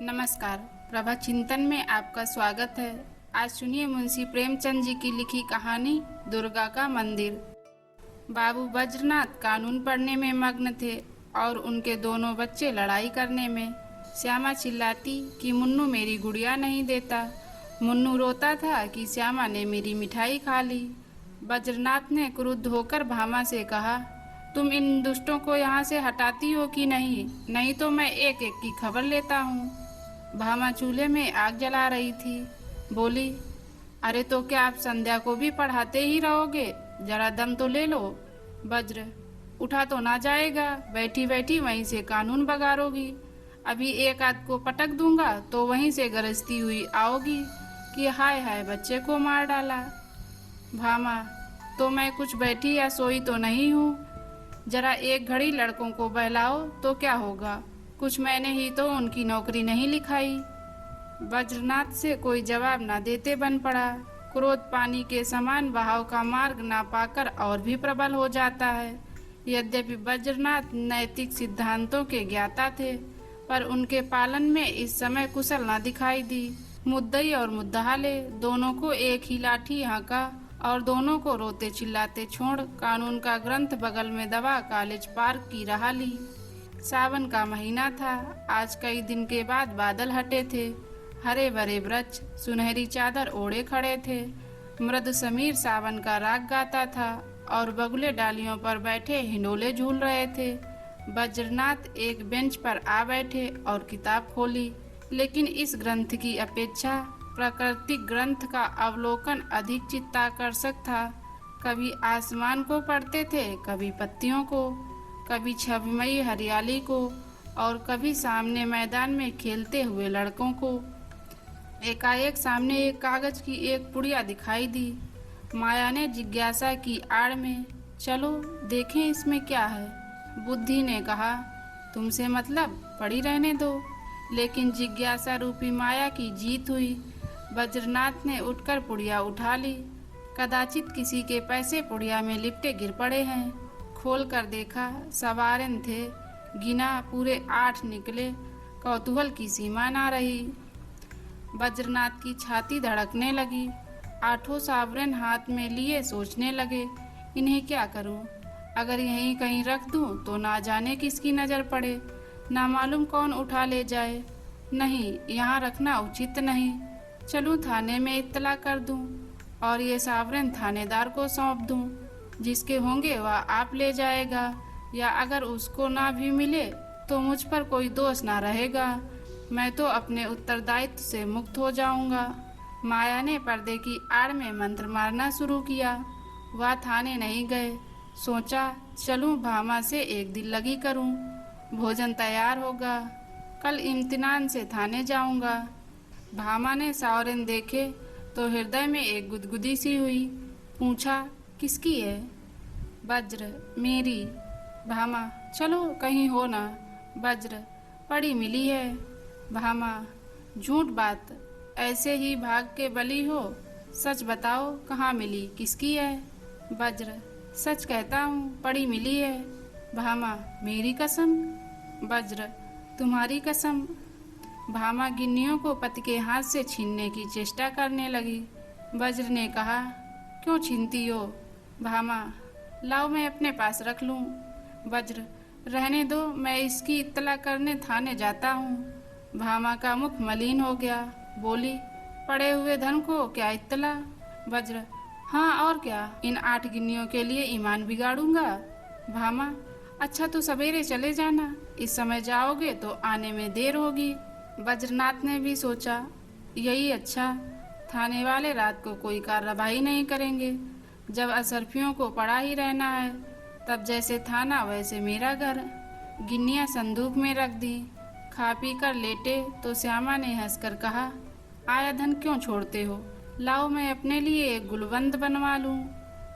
नमस्कार। प्रभा चिंतन में आपका स्वागत है। आज सुनिए मुंशी प्रेमचंद जी की लिखी कहानी दुर्गा का मंदिर। बाबू वज्रनाथ कानून पढ़ने में मग्न थे और उनके दोनों बच्चे लड़ाई करने में। श्यामा चिल्लाती कि मुन्नू मेरी गुड़िया नहीं देता। मुन्नू रोता था कि श्यामा ने मेरी मिठाई खा ली। वज्रनाथ ने क्रुद्ध होकर भामा से कहा, तुम इन दुष्टों को यहाँ से हटाती हो कि नहीं? नहीं तो मैं एक एक की खबर लेता हूँ। भामा चूल्हे में आग जला रही थी। बोली, अरे तो क्या आप संध्या को भी पढ़ाते ही रहोगे? जरा दम तो ले लो। वज्र, उठा तो ना जाएगा, बैठी बैठी वहीं से कानून बगारोगी। अभी एक आध को पटक दूंगा तो वहीं से गरजती हुई आओगी कि हाय हाय बच्चे को मार डाला। भामा, तो मैं कुछ बैठी या सोई तो नहीं हूँ। जरा एक घड़ी लड़कों को बहलाओ तो क्या होगा? कुछ मैंने ही तो उनकी नौकरी नहीं लिखाई। वज्रनाथ से कोई जवाब न देते बन पड़ा। क्रोध पानी के समान बहाव का मार्ग ना पाकर और भी प्रबल हो जाता है। यद्यपि वज्रनाथ नैतिक सिद्धांतों के ज्ञाता थे, पर उनके पालन में इस समय कुशल न दिखाई दी। मुद्दई और मुद्दाहाले दोनों को एक ही लाठी हाँका और दोनों को रोते चिल्लाते छोड़ कानून का ग्रंथ बगल में दबा कॉलेज पार्क की राह ली। सावन का महीना था। आज कई दिन के बाद बादल हटे थे। हरे भरे वृक्ष सुनहरी चादर ओढ़े खड़े थे। मृद समीर सावन का राग गाता था और बगुले डालियों पर बैठे हिंडोले झूल रहे थे। वज्रनाथ एक बेंच पर आ बैठे और किताब खोली, लेकिन इस ग्रंथ की अपेक्षा प्राकृतिक ग्रंथ का अवलोकन अधिक चित्ताकर्षक था। कभी आसमान को पढ़ते थे, कभी पत्तियों को, कभी छवमयी हरियाली को और कभी सामने मैदान में खेलते हुए लड़कों को। एकाएक सामने एक कागज की एक पुड़िया दिखाई दी। माया ने जिज्ञासा की आड़ में, चलो देखें इसमें क्या है। बुद्धि ने कहा, तुमसे मतलब, पड़ी रहने दो। लेकिन जिज्ञासा रूपी माया की जीत हुई। वज्रनाथ ने उठकर पुड़िया उठा ली। कदाचित किसी के पैसे पुड़िया में लिपटे गिर पड़े हैं। खोल कर देखा, सवारन थे। गिना, पूरे 8 निकले। कौतूहल की सीमा ना रही। वज्रनाथ की छाती धड़कने लगी। 8 सावरन हाथ में लिए सोचने लगे, इन्हें क्या करूं? अगर यहीं कहीं रख दूं तो ना जाने किसकी नजर पड़े, ना मालूम कौन उठा ले जाए। नहीं, यहाँ रखना उचित नहीं। चलूं थाने में इत्तला कर दूं और ये सावरन थानेदार को सौंप दूं। जिसके होंगे वह आप ले जाएगा, या अगर उसको ना भी मिले तो मुझ पर कोई दोष ना रहेगा। मैं तो अपने उत्तरदायित्व से मुक्त हो जाऊंगा। माया ने पर्दे की आड़ में मंत्र मारना शुरू किया। वह थाने नहीं गए। सोचा, चलूं भामा से एक दिल लगी करूं। भोजन तैयार होगा, कल इम्तिनान से थाने जाऊंगा। भामा ने सावरन देखे तो हृदय में एक गुदगुदी सी हुई। पूछा, किसकी है? वज्र, मेरी। भामा, चलो कहीं हो ना। वज्र, पड़ी मिली है। भामा, झूठ बात, ऐसे ही भाग के बली हो। सच बताओ, कहाँ मिली, किसकी है? वज्र, सच कहता हूँ, पड़ी मिली है। भामा, मेरी कसम? वज्र, तुम्हारी कसम। भामा गिन्नियों को पति के हाथ से छीनने की चेष्टा करने लगी। वज्र ने कहा, क्यों छीनती हो? भामा, लाओ मैं अपने पास रख लूं। वज्र, रहने दो, मैं इसकी इत्तला करने थाने जाता हूँ। भामा का मुख मलिन हो गया। बोली, पड़े हुए धन को क्या इत्तला? वज्र, हाँ और क्या, इन 8 गिन्नियों के लिए ईमान बिगाड़ूंगा। भामा, अच्छा तो सवेरे चले जाना, इस समय जाओगे तो आने में देर होगी। वज्रनाथ ने भी सोचा, यही अच्छा, थाने वाले रात को कोई कार्रवाई नहीं करेंगे। जब असरफियों को पड़ा ही रहना है, तब जैसे थाना वैसे मेरा घर। गिन्नियां संदूक में रख दी। खा पी कर लेटे तो श्यामा ने हंसकर कहा, आया धन क्यों छोड़ते हो? लाओ मैं अपने लिए एक गुलबंद बनवा लूं।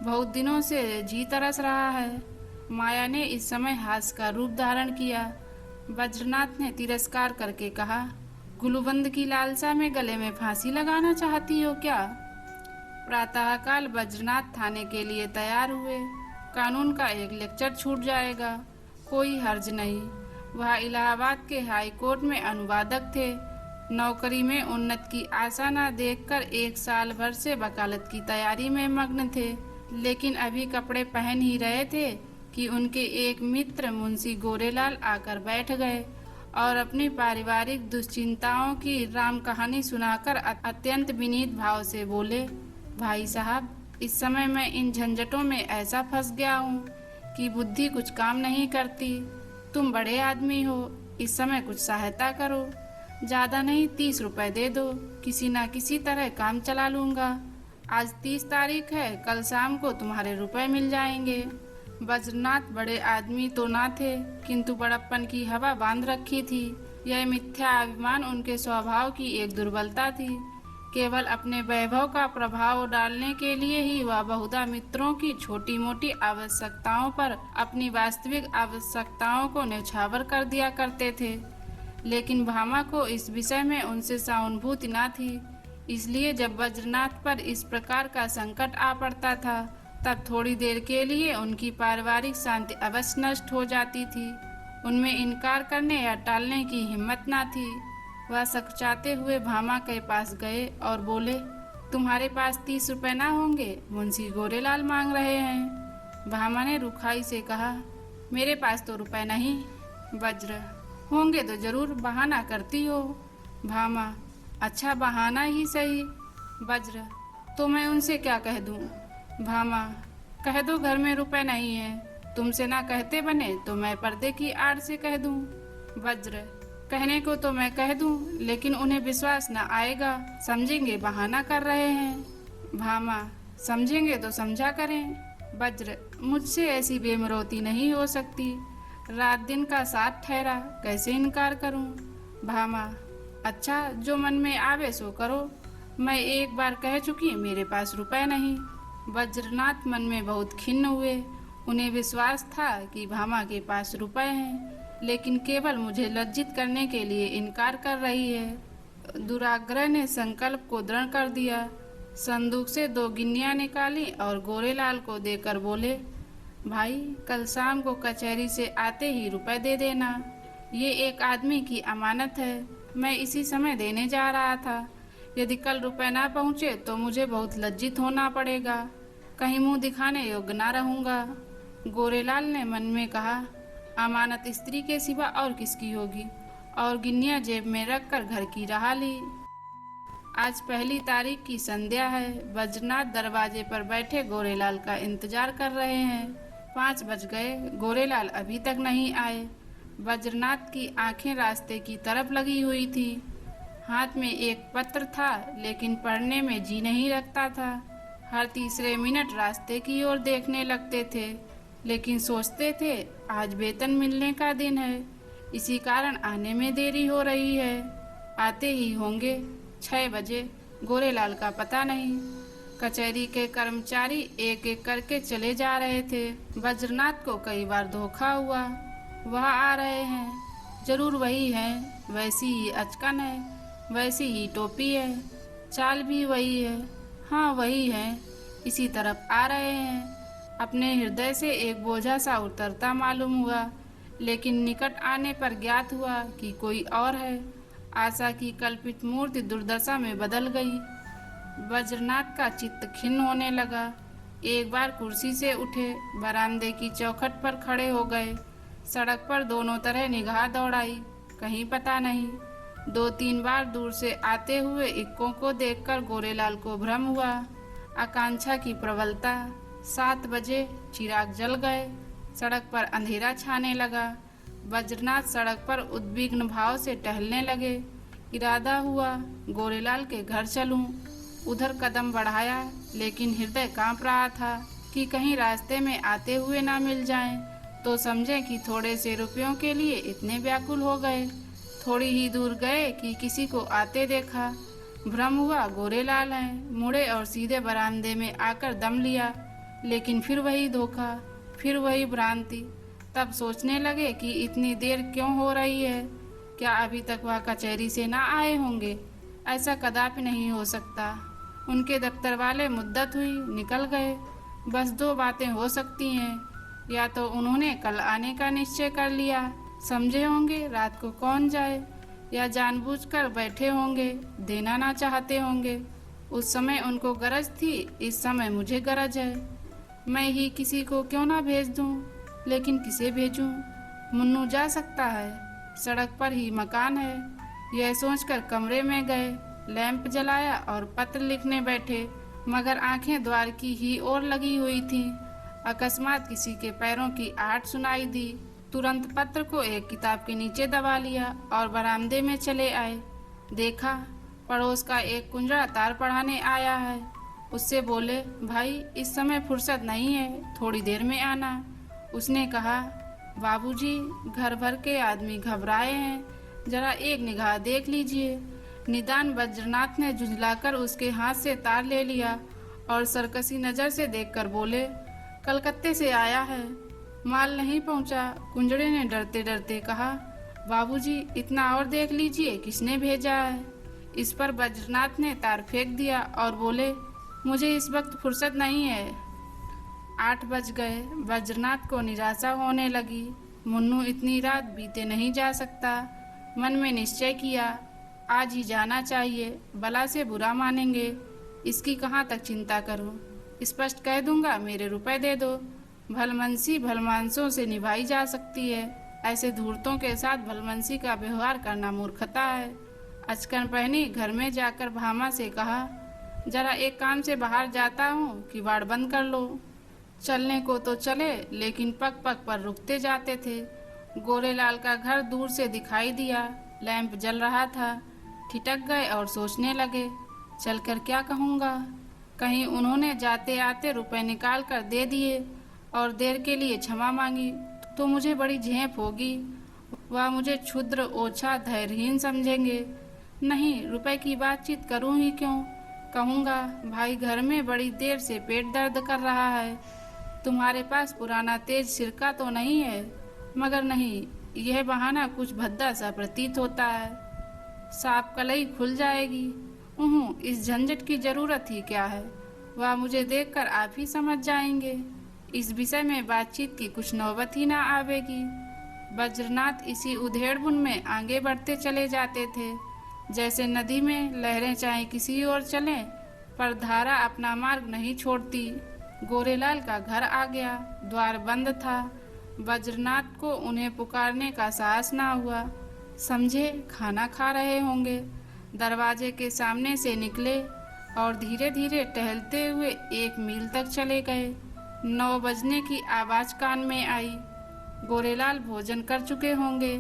बहुत दिनों से जी तरस रहा है। माया ने इस समय हास्य का रूप धारण किया। वज्रनाथ ने तिरस्कार करके कहा, गुलबंद की लालसा में गले में फांसी लगाना चाहती हो क्या? प्रातःकाल वज्रनाथ थाने के लिए तैयार हुए। कानून का एक लेक्चर छूट जाएगा, कोई हर्ज नहीं। वह इलाहाबाद के हाई कोर्ट में अनुवादक थे। नौकरी में उन्नति की आशा न देखकर 1 साल भर से वकालत की तैयारी में मग्न थे। लेकिन अभी कपड़े पहन ही रहे थे कि उनके एक मित्र मुंशी गोरेलाल आकर बैठ गए और अपनी पारिवारिक दुश्चिंताओं की राम कहानी सुनाकर अत्यंत विनीत भाव से बोले, भाई साहब, इस समय मैं इन झंझटों में ऐसा फंस गया हूँ कि बुद्धि कुछ काम नहीं करती। तुम बड़े आदमी हो, इस समय कुछ सहायता करो। ज्यादा नहीं, 30 रुपए दे दो, किसी ना किसी तरह काम चला लूंगा। आज 30 तारीख है, कल शाम को तुम्हारे रुपए मिल जाएंगे। बज्रनाथ बड़े आदमी तो ना थे, किंतु बड़प्पन की हवा बांध रखी थी। यह मिथ्या अभिमान उनके स्वभाव की एक दुर्बलता थी। केवल अपने वैभव का प्रभाव डालने के लिए ही वह बहुधा मित्रों की छोटी मोटी आवश्यकताओं पर अपनी वास्तविक आवश्यकताओं को न्यौछावर कर दिया करते थे। लेकिन भामा को इस विषय में उनसे सहानुभूति न थी, इसलिए जब बज्रनाथ पर इस प्रकार का संकट आ पड़ता था तब थोड़ी देर के लिए उनकी पारिवारिक शांति अवश्य नष्ट हो जाती थी। उनमें इनकार करने या टालने की हिम्मत न थी। वह सकचाते हुए भामा के पास गए और बोले, तुम्हारे पास 30 रुपए ना होंगे? मुंशी गोरेलाल मांग रहे हैं। भामा ने रुखाई से कहा, मेरे पास तो रुपए नहीं। वज्र, होंगे तो जरूर, बहाना करती हो। भामा, अच्छा बहाना ही सही। वज्र, तो मैं उनसे क्या कह दूं? भामा, कह दो घर में रुपए नहीं है। तुमसे ना कहते बने तो मैं पर्दे की आड़ से कह दूं। वज्र, कहने को तो मैं कह दूं, लेकिन उन्हें विश्वास न आएगा, समझेंगे बहाना कर रहे हैं। भामा, समझेंगे तो समझा करें। वज्र, मुझसे ऐसी बेमरौती नहीं हो सकती। रात दिन का साथ ठहरा, कैसे इनकार करूं? भामा, अच्छा, जो मन में आवे सो करो। मैं एक बार कह चुकी, मेरे पास रुपए नहीं। वज्रनाथ मन में बहुत खिन्न हुए। उन्हें विश्वास था कि भामा के पास रुपए हैं, लेकिन केवल मुझे लज्जित करने के लिए इनकार कर रही है। दुराग्रह ने संकल्प को दृढ़ कर दिया। संदूक से 2 गिन्नियां निकाली और गोरेलाल को देकर बोले, भाई, कल शाम को कचहरी से आते ही रुपए दे देना। ये एक आदमी की अमानत है, मैं इसी समय देने जा रहा था। यदि कल रुपए ना पहुँचे तो मुझे बहुत लज्जित होना पड़ेगा, कहीं मुंह दिखाने योग्य ना रहूंगा। गोरेलाल ने मन में कहा, अमानत स्त्री के सिवा और किसकी होगी, और गिन्नियां जेब में रखकर घर की राह ली। आज 1 तारीख की संध्या है। बज्रनाथ दरवाजे पर बैठे गोरेलाल का इंतजार कर रहे हैं। 5 बज गए, गोरेलाल अभी तक नहीं आए। बज्रनाथ की आंखें रास्ते की तरफ लगी हुई थी। हाथ में एक पत्र था, लेकिन पढ़ने में जी नहीं लगता था। हर तीसरे मिनट रास्ते की ओर देखने लगते थे, लेकिन सोचते थे आज वेतन मिलने का दिन है, इसी कारण आने में देरी हो रही है। आते ही होंगे 6 बजे। गोरेलाल का पता नहीं। कचहरी के कर्मचारी एक एक करके चले जा रहे थे। बज्रनाथ को कई बार धोखा हुआ। वह आ रहे हैं, जरूर वही हैं, वैसी ही अचकन है, वैसी ही टोपी है, चाल भी वही है। हाँ, वही है, इसी तरफ आ रहे हैं। अपने हृदय से एक बोझा सा उतरता मालूम हुआ, लेकिन निकट आने पर ज्ञात हुआ कि कोई और है। आशा की कल्पित मूर्ति दुर्दशा में बदल गई। बज्रनाथ का चित्त खिन्न होने लगा। एक बार कुर्सी से उठे, बरामदे की चौखट पर खड़े हो गए। सड़क पर दोनों तरह निगाह दौड़ाई, कहीं पता नहीं। 2-3 बार दूर से आते हुए इक्कों को देखकर गोरेलाल को भ्रम हुआ। आकांक्षा की प्रबलता। 7 बजे चिराग जल गए। सड़क पर अंधेरा छाने लगा। बज्रनाथ सड़क पर उद्विग्न भाव से टहलने लगे। इरादा हुआ गोरेलाल के घर चलूं। उधर कदम बढ़ाया, लेकिन हृदय कांप रहा था कि कहीं रास्ते में आते हुए ना मिल जाएं, तो समझे कि थोड़े से रुपयों के लिए इतने व्याकुल हो गए। थोड़ी ही दूर गए कि किसी को आते देखा। भ्रम हुआ गोरेलाल हैं। मुड़े और सीधे बरामदे में आकर दम लिया, लेकिन फिर वही धोखा, फिर वही भ्रांति। तब सोचने लगे कि इतनी देर क्यों हो रही है। क्या अभी तक वह कचहरी से ना आए होंगे? ऐसा कदापि नहीं हो सकता। उनके दफ्तर वाले मुद्दत हुई, निकल गए। बस 2 बातें हो सकती हैं, या तो उन्होंने कल आने का निश्चय कर लिया, समझे होंगे रात को कौन जाए, या जानबूझकर बैठे होंगे, देना ना चाहते होंगे। उस समय उनको गरज थी, इस समय मुझे गरज है। मैं ही किसी को क्यों ना भेज दूं, लेकिन किसे भेजूं? मुन्नू जा सकता है, सड़क पर ही मकान है। यह सोचकर कमरे में गए, लैंप जलाया और पत्र लिखने बैठे, मगर आंखें द्वार की ही ओर लगी हुई थीं। अकस्मात किसी के पैरों की आहट सुनाई दी। तुरंत पत्र को एक किताब के नीचे दबा लिया और बरामदे में चले आए। देखा, पड़ोस का एक कुंजड़ा तार पढ़ाने आया है। उससे बोले, भाई इस समय फुर्सत नहीं है, थोड़ी देर में आना। उसने कहा, बाबूजी घर भर के आदमी घबराए हैं, जरा एक निगाह देख लीजिए। निदान बज्रनाथ ने झुंझलाकर उसके हाथ से तार ले लिया और सरकसी नजर से देखकर बोले, कलकत्ते से आया है, माल नहीं पहुंचा। कुंजड़े ने डरते डरते कहा, बाबूजी इतना और देख लीजिए, किसने भेजा है। इस पर बज्रनाथ ने तार फेंक दिया और बोले, मुझे इस वक्त फुर्सत नहीं है। 8 बज गए। बज्रनाथ को निराशा होने लगी। मुन्नू इतनी रात बीते नहीं जा सकता। मन में निश्चय किया, आज ही जाना चाहिए, भला से बुरा मानेंगे, इसकी कहाँ तक चिंता करूं। स्पष्ट कह दूंगा, मेरे रुपए दे दो। भलमनसी भलमानसों से निभाई जा सकती है, ऐसे धूर्तों के साथ भलमनसी का व्यवहार करना मूर्खता है। अचकन पहनी घर में जाकर भामा से कहा, जरा एक काम से बाहर जाता हूँ, किवाड़ बंद कर लो। चलने को तो चले, लेकिन पग पग पर रुकते जाते थे। गोरेलाल का घर दूर से दिखाई दिया, लैंप जल रहा था। ठिठक गए और सोचने लगे, चलकर क्या कहूँगा। कहीं उन्होंने जाते आते रुपए निकाल कर दे दिए और देर के लिए क्षमा मांगी तो मुझे बड़ी झेप होगी। वह मुझे क्षुद्र, ओछा, धैर्यहीन समझेंगे। नहीं, रुपए की बातचीत करूं ही क्यों। कहूँगा, भाई घर में बड़ी देर से पेट दर्द कर रहा है, तुम्हारे पास पुराना तेज सिरका तो नहीं है। मगर नहीं, यह बहाना कुछ भद्दा सा प्रतीत होता है। सांप कलई खुल जाएगी। इस झंझट की जरूरत ही क्या है। वह मुझे देखकर आप ही समझ जाएंगे। इस विषय में बातचीत की कुछ नौबत ही ना आवेगी। बज्रनाथ इसी उधेड़बुन में आगे बढ़ते चले जाते थे। जैसे नदी में लहरें चाहे किसी ओर चलें, पर धारा अपना मार्ग नहीं छोड़ती। गोरेलाल का घर आ गया, द्वार बंद था। बज्रनाथ को उन्हें पुकारने का साहस ना हुआ। समझे खाना खा रहे होंगे। दरवाजे के सामने से निकले और धीरे धीरे टहलते हुए 1 मील तक चले गए। 9 बजने की आवाज कान में आई। गोरेलाल भोजन कर चुके होंगे,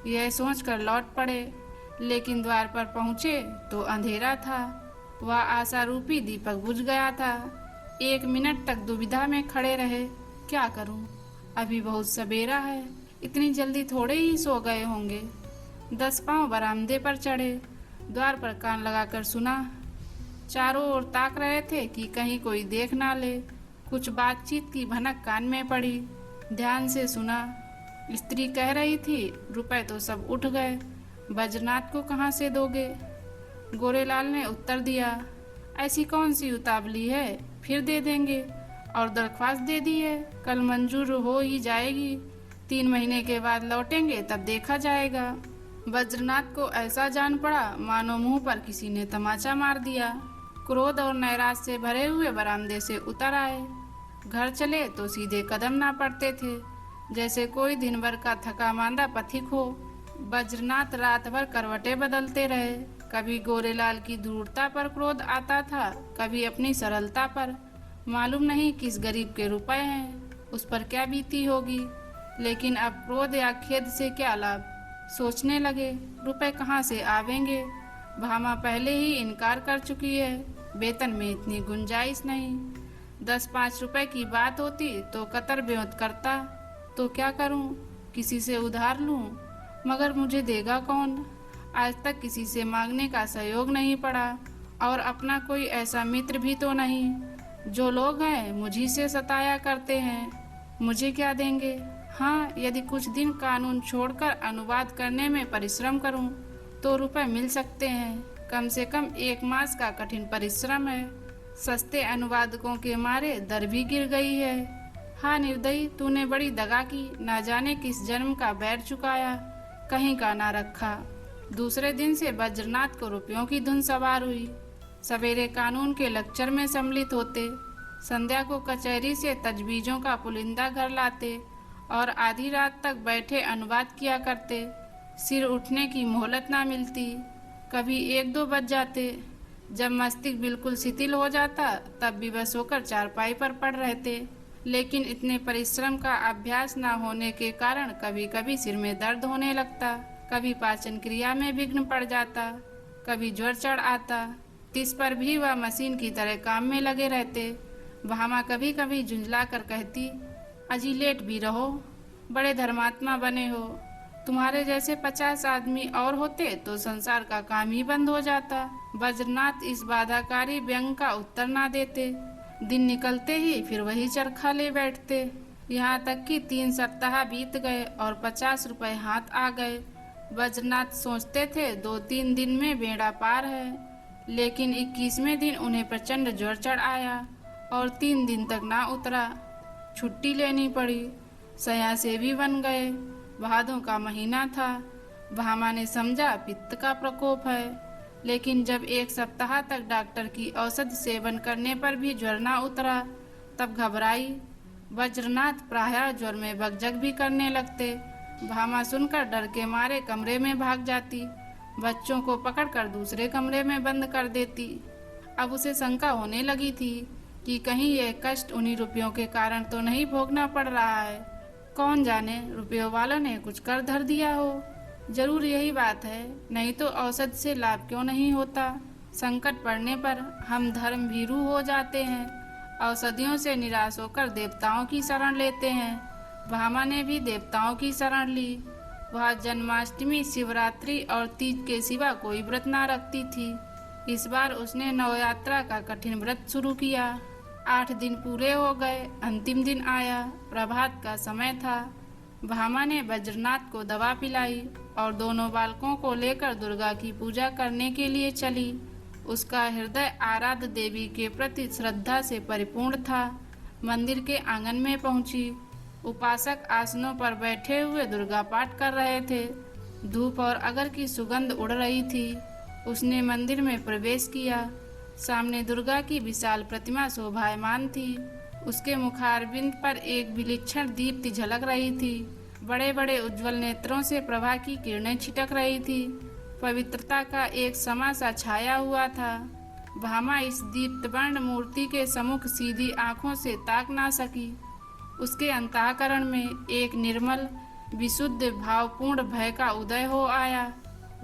यह सोचकर लौट पड़े। लेकिन द्वार पर पहुंचे तो अंधेरा था। वह आशारूपी दीपक बुझ गया था। 1 मिनट तक दुविधा में खड़े रहे, क्या करूं, अभी बहुत सवेरा है, इतनी जल्दी थोड़े ही सो गए होंगे। 10 पांव बरामदे पर चढ़े, द्वार पर कान लगाकर सुना। चारों ओर ताक रहे थे कि कहीं कोई देख ना ले। कुछ बातचीत की भनक कान में पड़ी। ध्यान से सुना। स्त्री कह रही थी, रुपए तो सब उठ गए, बज्रनाथ को कहाँ से दोगे। गोरेलाल ने उत्तर दिया, ऐसी कौन सी उतावली है, फिर दे देंगे। और दरख्वास्त दे दी है, कल मंजूर हो ही जाएगी। 3 महीने के बाद लौटेंगे, तब देखा जाएगा। बज्रनाथ को ऐसा जान पड़ा मानो मुंह पर किसी ने तमाचा मार दिया। क्रोध और नैराश्य से भरे हुए बरामदे से उतर आए। घर चले तो सीधे कदम ना पड़ते थे, जैसे कोई दिन भर का थका मांदा पथिक हो। बज्रनाथ रात भर करवटें बदलते रहे। कभी गोरेलाल की धूर्तता पर क्रोध आता था, कभी अपनी सरलता पर। मालूम नहीं किस गरीब के रुपए हैं, उस पर क्या बीती होगी। लेकिन अब क्रोध या खेद से क्या लाभ। सोचने लगे, रुपए कहाँ से आवेंगे। भामा पहले ही इनकार कर चुकी है, वेतन में इतनी गुंजाइश नहीं। 10-5 रुपए की बात होती तो कतर ब्योंत करता। तो क्या करूं, किसी से उधार लूं, मगर मुझे देगा कौन। आज तक किसी से मांगने का सहयोग नहीं पड़ा, और अपना कोई ऐसा मित्र भी तो नहीं। जो लोग हैं मुझी से सताया करते हैं, मुझे क्या देंगे। हाँ, यदि कुछ दिन कानून छोड़कर अनुवाद करने में परिश्रम करूं तो रुपए मिल सकते हैं। कम से कम 1 मास का कठिन परिश्रम है। सस्ते अनुवादकों के मारे दर भी गिर गई है। हाँ निर्दयी, तूने बड़ी दगा की, ना जाने किस जन्म का बैर चुकाया, कहीं का ना रखा। दूसरे दिन से बज्रनाथ को रुपयों की धुन सवार हुई। सवेरे कानून के लेक्चर में सम्मिलित होते, संध्या को कचहरी से तजवीज़ों का पुलिंदा घर लाते और आधी रात तक बैठे अनुवाद किया करते। सिर उठने की मोहलत ना मिलती, कभी 1-2 बज जाते। जब मस्तिष्क बिल्कुल शिथिल हो जाता तब विवश होकर चारपाई पर पड़ रहते। लेकिन इतने परिश्रम का अभ्यास न होने के कारण कभी कभी सिर में दर्द होने लगता, कभी पाचन क्रिया में विघ्न पड़ जाता, कभी ज्वर चढ़ आता। तिस पर भी वह मशीन की तरह काम में लगे रहते। भामा कभी कभी झुंझला कर कहती, अजी लेट भी रहो, बड़े धर्मात्मा बने हो। तुम्हारे जैसे 50 आदमी और होते तो संसार का काम ही बंद हो जाता। बज्रनाथ इस बाधाकारी व्यंग का उत्तर ना देते। दिन निकलते ही फिर वही चरखा ले बैठते। यहाँ तक कि 3 सप्ताह बीत गए और 50 रुपए हाथ आ गए। बज्रनाथ सोचते थे 2-3 दिन में बेड़ा पार है, लेकिन 21वें दिन उन्हें प्रचंड ज्वर चढ़ आया और 3 दिन तक ना उतरा। छुट्टी लेनी पड़ी। सया से भी बन गए। भादों का महीना था। भामा ने समझा पित्त का प्रकोप है, लेकिन जब 1 सप्ताह तक डॉक्टर की औषधि सेवन करने पर भी ज्वर ना उतरा तब घबराई। बज्रनाथ प्रायः ज्वर में बकझक भी करने लगते। भामा सुनकर डर के मारे कमरे में भाग जाती, बच्चों को पकड़कर दूसरे कमरे में बंद कर देती। अब उसे शंका होने लगी थी कि कहीं यह कष्ट उन्हीं रुपयों के कारण तो नहीं भोगना पड़ रहा है। कौन जाने रुपयों वालों ने कुछ कर धर दिया हो। जरूर यही बात है, नहीं तो औषध से लाभ क्यों नहीं होता। संकट पड़ने पर हम धर्म भीरू हो जाते हैं, औषधियों से निराश होकर देवताओं की शरण लेते हैं। भामा ने भी देवताओं की शरण ली। वह जन्माष्टमी, शिवरात्रि और तीज के सिवा कोई व्रत ना रखती थी। इस बार उसने नवयात्रा का कठिन व्रत शुरू किया। 8 दिन पूरे हो गए। अंतिम दिन आया। प्रभात का समय था। भामा ने बज्रनाथ को दवा पिलाई और दोनों बालकों को लेकर दुर्गा की पूजा करने के लिए चली। उसका हृदय आराध्य देवी के प्रति श्रद्धा से परिपूर्ण था। मंदिर के आंगन में पहुंची। उपासक आसनों पर बैठे हुए दुर्गा पाठ कर रहे थे। धूप और अगर की सुगंध उड़ रही थी। उसने मंदिर में प्रवेश किया। सामने दुर्गा की विशाल प्रतिमा शोभायमान थी। उसके मुखारबिंद पर एक विलक्षण दीप्ति झलक रही थी। बड़े बड़े उज्जवल नेत्रों से प्रभा की किरणें छिटक रही थी। पवित्रता का एक समा सा छाया हुआ था। भामा इस दीप्तवर्ण मूर्ति के सम्मुख सीधी आंखों से ताक ना सकी। उसके अंतःकरण में एक निर्मल, विशुद्ध, भावपूर्ण भय का उदय हो आया।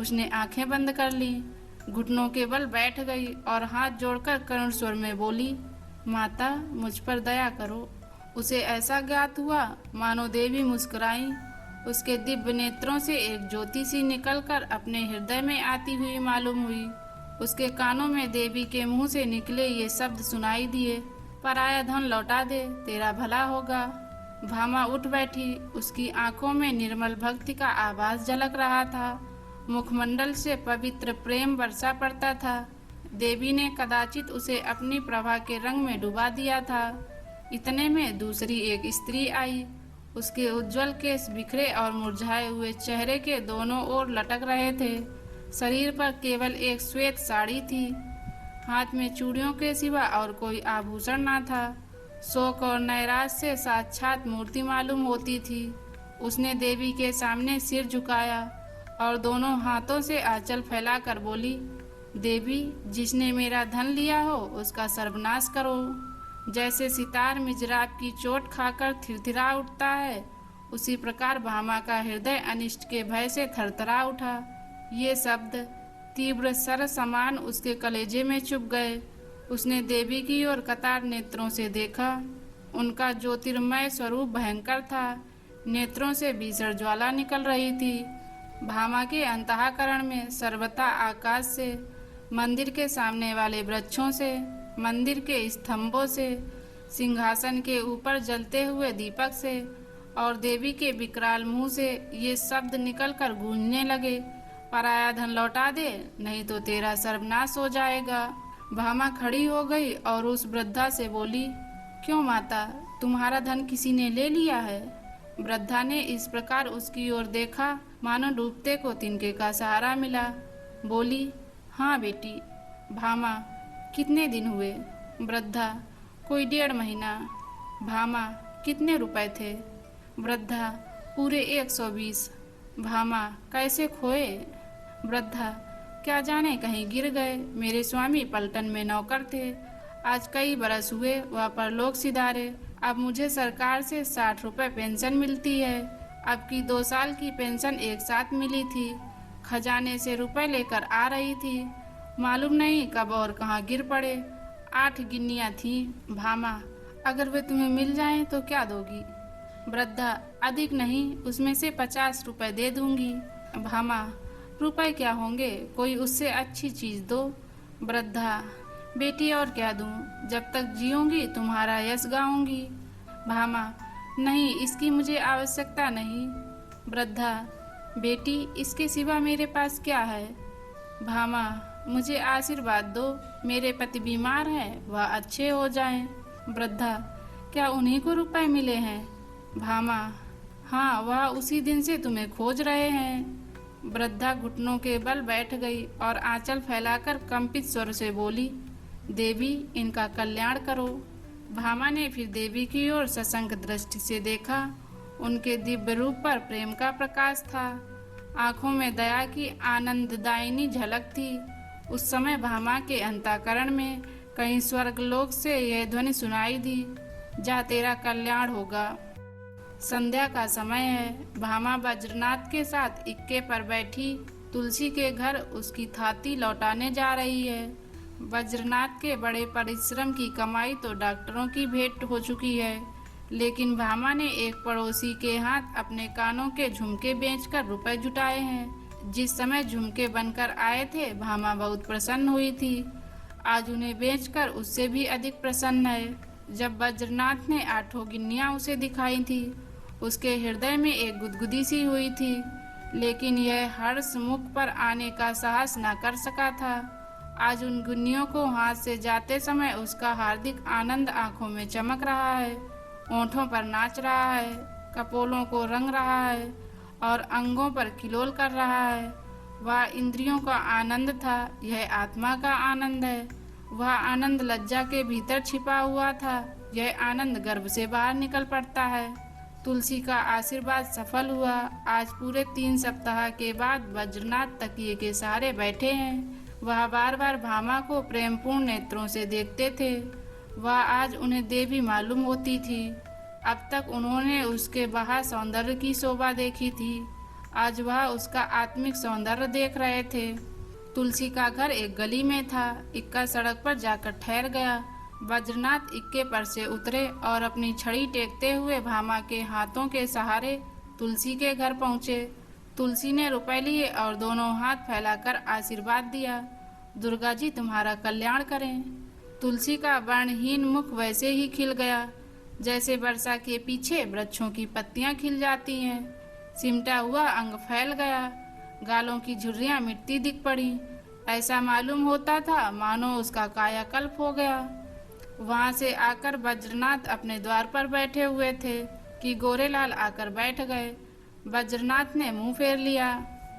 उसने आंखें बंद कर ली, घुटनों के बल बैठ गई और हाथ जोड़कर करुण स्वर में बोली, माता मुझ पर दया करो। उसे ऐसा ज्ञात हुआ मानो देवी मुस्कुराई। उसके दिव्य नेत्रों से एक ज्योति सी निकलकर अपने हृदय में आती हुई मालूम हुई। उसके कानों में देवी के मुंह से निकले ये शब्द सुनाई दिए, पराया धन लौटा दे, तेरा भला होगा। भामा उठ बैठी। उसकी आंखों में निर्मल भक्ति का आभास झलक रहा था। मुखमंडल से पवित्र प्रेम वर्षा पड़ता था। देवी ने कदाचित उसे अपनी प्रभा के रंग में डुबा दिया था। इतने में दूसरी एक स्त्री आई। उसके उज्जवल केश बिखरे और मुरझाए हुए चेहरे के दोनों ओर लटक रहे थे। शरीर पर केवल एक श्वेत साड़ी थी। हाथ में चूड़ियों के सिवा और कोई आभूषण न था। शोक और नैराश्य से साक्षात मूर्ति मालूम होती थी। उसने देवी के सामने सिर झुकाया और दोनों हाथों से आंचल फैलाकर बोली, देवी, जिसने मेरा धन लिया हो उसका सर्वनाश करो। जैसे सितार मिजराब की चोट खाकर थिरथिरा उठता है, उसी प्रकार भामा का हृदय अनिष्ट के भय से थरथरा उठा। ये शब्द तीव्र सर समान उसके कलेजे में चुभ गए। उसने देवी की ओर कतार नेत्रों से देखा। उनका ज्योतिर्मय स्वरूप भयंकर था। नेत्रों से भीषण ज्वाला निकल रही थी। भामा के अंतःकरण में सर्वथा आकाश से, मंदिर के सामने वाले वृक्षों से, मंदिर के स्तंभों से, सिंहासन के ऊपर जलते हुए दीपक से और देवी के विकराल मुंह से ये शब्द निकलकर गूंजने लगे, पराया धन लौटा दे, नहीं तो तेरा सर्वनाश हो जाएगा। भामा खड़ी हो गई और उस वृद्धा से बोली, क्यों माता, तुम्हारा धन किसी ने ले लिया है? वृद्धा ने इस प्रकार उसकी ओर देखा मानो डूबते को तिनके का सहारा मिला। बोली, हाँ बेटी। भामा, कितने दिन हुए? वृद्धा, कोई 1.5 महीना। भामा, कितने रुपए थे? वृद्धा, पूरे 120। भामा, कैसे खोए? वृद्धा, क्या जाने कहीं गिर गए। मेरे स्वामी पलटन में नौकर थे। आज कई बरस हुए वह परलोक सिधारे। अब मुझे सरकार से 60 रुपए पेंशन मिलती है। अब की 2 साल की पेंशन एक साथ मिली थी। खजाने से रुपए लेकर आ रही थी। मालूम नहीं कब और कहाँ गिर पड़े। 8 गिन्नियाँ थीं। भामा, अगर वे तुम्हें मिल जाएं तो क्या दोगी? वृद्धा, अधिक नहीं, उसमें से 50 रुपए दे दूंगी। भामा, रुपए क्या होंगे, कोई उससे अच्छी चीज दो। वृद्धा, बेटी और क्या दूं? जब तक जीऊंगी तुम्हारा यश गाऊंगी। भामा, नहीं, इसकी मुझे आवश्यकता नहीं। वृद्धा, बेटी, इसके सिवा मेरे पास क्या है? भामा, मुझे आशीर्वाद दो। मेरे पति बीमार हैं, वह अच्छे हो जाएं। वृद्धा, क्या उन्हीं को रुपए मिले हैं? भामा, हाँ, वह उसी दिन से तुम्हें खोज रहे हैं। वृद्धा घुटनों के बल बैठ गई और आंचल फैलाकर कंपित स्वर से बोली, देवी, इनका कल्याण करो। भामा ने फिर देवी की ओर सशंक दृष्टि से देखा। उनके दिव्य रूप पर प्रेम का प्रकाश था। आंखों में दया की आनंददायिनी झलक थी। उस समय भामा के अंतःकरण में कहीं स्वर्गलोक से यह ध्वनि सुनाई दी, जा तेरा कल्याण होगा। संध्या का समय है। भामा बज्रनाथ के साथ इक्के पर बैठी तुलसी के घर उसकी थाती लौटाने जा रही है। बज्रनाथ के बड़े परिश्रम की कमाई तो डॉक्टरों की भेंट हो चुकी है, लेकिन भामा ने एक पड़ोसी के हाथ अपने कानों के झुमके बेचकर रुपए जुटाए हैं। जिस समय झुमके बनकर आए थे, भामा बहुत प्रसन्न हुई थी। आज उन्हें बेचकर उससे भी अधिक प्रसन्न है। जब बज्रनाथ ने 8 गिन्नियां उसे दिखाई थी, उसके हृदय में एक गुदगुदी सी हुई थी, लेकिन यह हर्ष मुख पर आने का साहस न कर सका था। आज उन गिन्नियों को हाथ से जाते समय उसका हार्दिक आनंद आंखों में चमक रहा है, ओंठों पर नाच रहा है, कपोलों को रंग रहा है और अंगों पर किलोल कर रहा है। वह इंद्रियों का आनंद था, यह आत्मा का आनंद है। वह आनंद लज्जा के भीतर छिपा हुआ था, यह आनंद गर्भ से बाहर निकल पड़ता है। तुलसी का आशीर्वाद सफल हुआ। आज पूरे 3 सप्ताह के बाद बज्रनाथ तकिए के सहारे बैठे हैं। वह बार बार भामा को प्रेमपूर्ण नेत्रों से देखते थे। वह आज उन्हें देवी मालूम होती थी। अब तक उन्होंने उसके बाहर सौंदर्य की शोभा देखी थी, आज वह उसका आत्मिक सौंदर्य देख रहे थे। तुलसी का घर एक गली में था। इक्का सड़क पर जाकर ठहर गया। बज्रनाथ इक्के पर से उतरे और अपनी छड़ी टेकते हुए भामा के हाथों के सहारे तुलसी के घर पहुँचे। तुलसी ने रुपए लिए और दोनों हाथ फैलाकर आशीर्वाद दिया, दुर्गा जी तुम्हारा कल्याण करें। तुलसी का वर्णहीन मुख वैसे ही खिल गया जैसे वर्षा के पीछे वृक्षों की पत्तियां खिल जाती हैं। सिमटा हुआ अंग फैल गया, गालों की झुर्रियां मिटती दिख पड़ी। ऐसा मालूम होता था मानो उसका कायाकल्प हो गया। वहां से आकर बज्रनाथ अपने द्वार पर बैठे हुए थे कि गोरेलाल आकर बैठ गए। बज्रनाथ ने मुंह फेर लिया।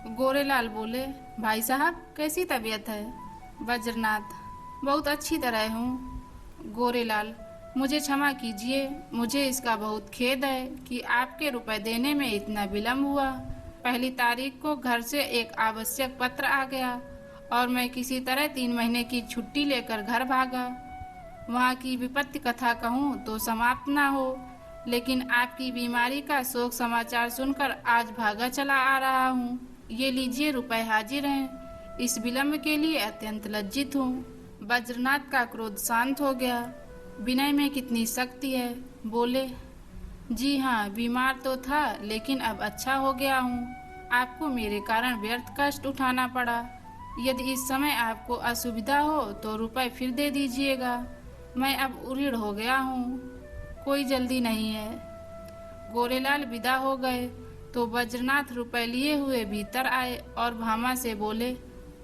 गोरेलाल बोले, भाई साहब कैसी तबीयत है? बज्रनाथ, बहुत अच्छी तरह हूँ। गोरेलाल, मुझे क्षमा कीजिए, मुझे इसका बहुत खेद है कि आपके रुपए देने में इतना विलम्ब हुआ। पहली तारीख को घर से एक आवश्यक पत्र आ गया और मैं किसी तरह 3 महीने की छुट्टी लेकर घर भागा। वहाँ की विपत्ति कथा कहूँ तो समाप्त ना हो, लेकिन आपकी बीमारी का शोक समाचार सुनकर आज भागा चला आ रहा हूँ। ये लीजिए रुपए हाजिर हैं। इस विलम्ब के लिए अत्यंत लज्जित हूँ। बज्रनाथ का क्रोध शांत हो गया। विनय में कितनी शक्ति है। बोले, जी हाँ, बीमार तो था लेकिन अब अच्छा हो गया हूँ। आपको मेरे कारण व्यर्थ कष्ट उठाना पड़ा। यदि इस समय आपको असुविधा हो तो रुपए फिर दे दीजिएगा। मैं अब उरीड़ हो गया हूँ, कोई जल्दी नहीं है। गोरेलाल विदा हो गए तो बज्रनाथ रुपए लिए हुए भीतर आए और भामा से बोले,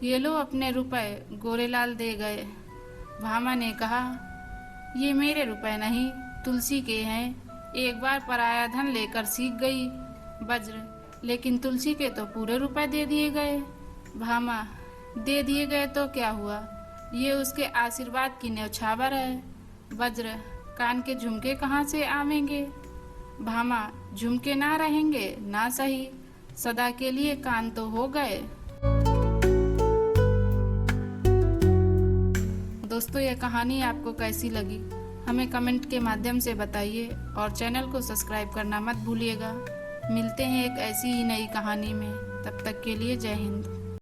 ये लो अपने रुपए। गोरेलाल दे गए। भामा ने कहा, ये मेरे रुपए नहीं, तुलसी के हैं। एक बार पराया धन लेकर सीख गई। बज्र, लेकिन तुलसी के तो पूरे रुपए दे दिए गए। भामा, दे दिए गए तो क्या हुआ, ये उसके आशीर्वाद की न्यौछावर है। वज्र, कान के झुमके कहाँ से आवेंगे। भामा, झुमके ना रहेंगे ना सही, सदा के लिए कान तो हो गए। दोस्तों, यह कहानी आपको कैसी लगी हमें कमेंट के माध्यम से बताइए और चैनल को सब्सक्राइब करना मत भूलिएगा। मिलते हैं एक ऐसी ही नई कहानी में, तब तक के लिए जय हिंद।